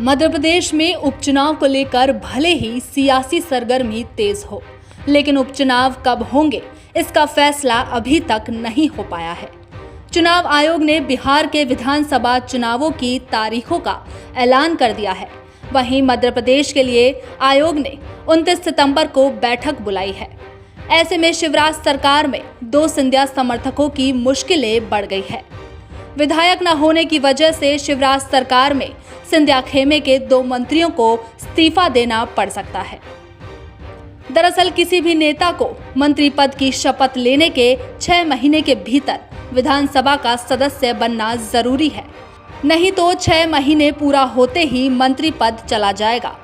मध्य प्रदेश में उपचुनाव को लेकर भले ही सियासी सरगर्मी तेज हो, लेकिन उपचुनाव कब होंगे इसका फैसला अभी तक नहीं हो पाया है। चुनाव आयोग ने बिहार के विधानसभा चुनावों की तारीखों का ऐलान कर दिया है। वहीं मध्य प्रदेश के लिए आयोग ने 29 सितंबर को बैठक बुलाई है। ऐसे में शिवराज सरकार में दो सिंधिया समर्थकों की मुश्किलें बढ़ गई है। विधायक न होने की वजह से शिवराज सरकार में सिंधिया खेमे के 2 मंत्रियों को इस्तीफा देना पड़ सकता है। दरअसल किसी भी नेता को मंत्री पद की शपथ लेने के 6 महीने के भीतर विधानसभा का सदस्य बनना जरूरी है, नहीं तो 6 महीने पूरा होते ही मंत्री पद चला जाएगा।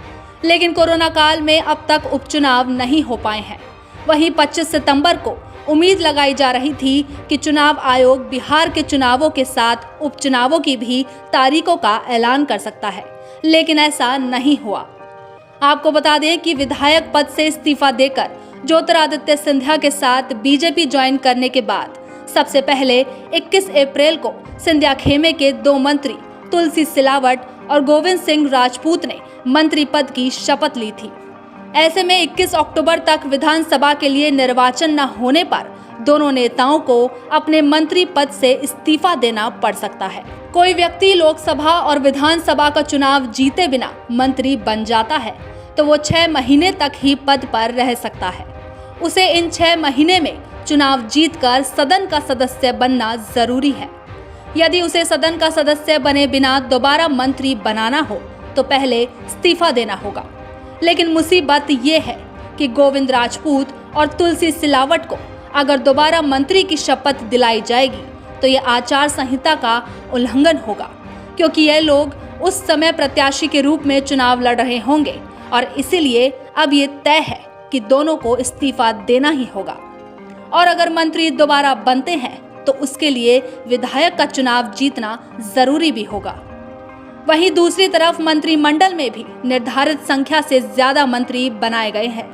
लेकिन कोरोना काल में अब तक उपचुनाव नहीं हो पाए हैं। वहीं 25 सितंबर को उम्मीद लगाई जा रही थी कि चुनाव आयोग बिहार के चुनावों के साथ उपचुनावों की भी तारीखों का ऐलान कर सकता है, लेकिन ऐसा नहीं हुआ। आपको बता दें कि विधायक पद से इस्तीफा देकर ज्योतिरादित्य सिंधिया के साथ बीजेपी ज्वाइन करने के बाद सबसे पहले 21 अप्रैल को सिंधिया खेमे के 2 मंत्री तुलसी सिलावट और गोविंद सिंह राजपूत ने मंत्री पद की शपथ ली थी। ऐसे में 21 अक्टूबर तक विधानसभा के लिए निर्वाचन न होने पर दोनों नेताओं को अपने मंत्री पद से इस्तीफा देना पड़ सकता है। कोई व्यक्ति लोकसभा और विधानसभा का चुनाव जीते बिना मंत्री बन जाता है तो वो 6 महीने तक ही पद पर रह सकता है। उसे इन 6 महीने में चुनाव जीतकर सदन का सदस्य बनना जरूरी है। यदि उसे सदन का सदस्य बने बिना दोबारा मंत्री बनाना हो तो पहले इस्तीफा देना होगा। लेकिन मुसीबत ये है कि गोविंद राजपूत और तुलसी सिलावट को अगर दोबारा मंत्री की शपथ दिलाई जाएगी तो ये आचार संहिता का उल्लंघन होगा, क्योंकि ये लोग उस समय प्रत्याशी के रूप में चुनाव लड़ रहे होंगे और इसीलिए अब ये तय है कि दोनों को इस्तीफा देना ही होगा। और अगर मंत्री दोबारा बनते हैं तो उसके लिए विधायक का चुनाव जीतना जरूरी भी होगा। वहीं दूसरी तरफ मंत्रिमंडल में भी निर्धारित संख्या से ज्यादा मंत्री बनाए गए हैं।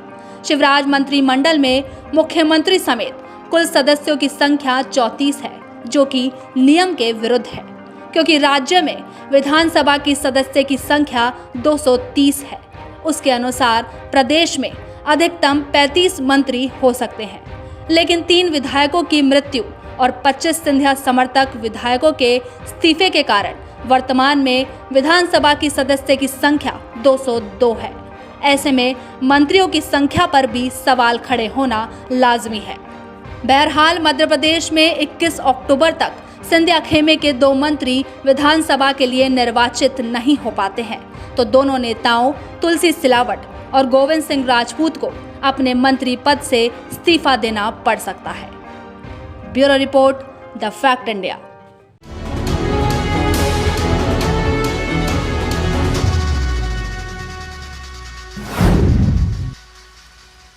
शिवराज मंत्रिमंडल में मुख्यमंत्री समेत कुल सदस्यों की संख्या 34 है, जो कि नियम के विरुद्ध है, क्योंकि राज्य में विधानसभा की सदस्य की संख्या 230 है। उसके अनुसार प्रदेश में अधिकतम 35 मंत्री हो सकते हैं, लेकिन 3 विधायकों की मृत्यु और 25 सिंधिया समर्थक विधायकों के इस्तीफे के कारण वर्तमान में विधानसभा की सदस्य की संख्या 202 है। ऐसे में मंत्रियों की संख्या पर भी सवाल खड़े होना लाजमी है। बहरहाल मध्य प्रदेश में 21 अक्टूबर तक सिंधिया खेमे के 2 मंत्री विधानसभा के लिए निर्वाचित नहीं हो पाते हैं तो दोनों नेताओं तुलसी सिलावट और गोविंद सिंह राजपूत को अपने मंत्री पद से इस्तीफा देना पड़ सकता है। Bureau report, the fact India.